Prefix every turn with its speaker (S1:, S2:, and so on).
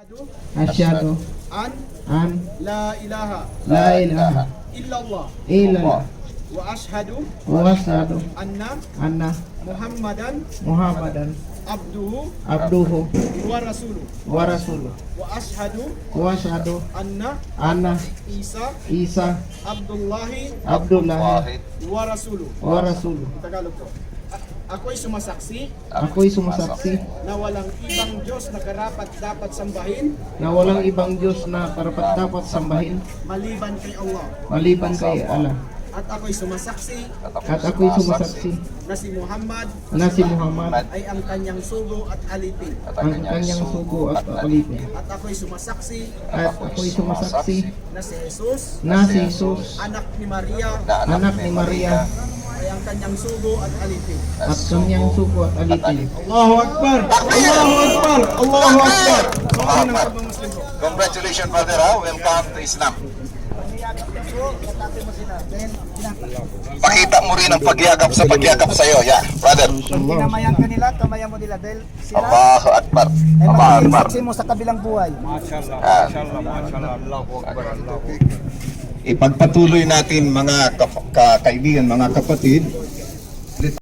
S1: Asyhadu an
S2: la ilaha
S1: la ilaha
S2: illallah
S1: illallah
S2: wa ashhadu
S1: wa asyhadu anna
S2: Muhammadan abduhu
S1: abduhu
S2: wa rasuluh
S1: wa rasuluh
S2: wa ashhadu
S1: anna
S2: Isa
S1: Abdullahi
S2: wa rasuluh.
S1: wa rasuluh.
S2: Tagalog po. Ako'y sumasaksi
S1: Ako'y sumasaksi
S2: na walang ibang Diyos na karapat-dapat sambahin
S1: na walang ibang Diyos na karapat-dapat sambahin
S2: maliban kay Allah.
S1: maliban kay Allah.
S2: At ako'y sumasaksi
S1: At ako'y sumasaksi
S2: na si Muhammad
S1: na si Muhammad
S2: ay ang kanyang sugo at alipin.
S1: ang kanyang sugo at alipin.
S2: At ako'y sumasaksi
S1: At ako'y sumasaksi
S2: na si Jesus,
S1: na si Jesus,
S2: anak ni Maria,
S1: anak ni Maria,
S2: ay ang kanyang sugo at alipin.
S1: at kanyang sugo at alipin.
S2: Allahu Akbar! Allahu Akbar! Allahu Akbar!
S3: Congratulations, brother. Welcome to Islam. Pakita mo rin ang pagyakap sa iyo. Yeah, brother.
S4: Tinamayan ka nila, tamayan mo nila dahil sila
S3: Allahu Akbar.
S4: ay
S3: Allahu
S4: magiging
S3: Akbar.
S4: saksi mo sa kabilang buhay.
S3: Ipagpatuloy natin mga kaibigan, mga kapatid,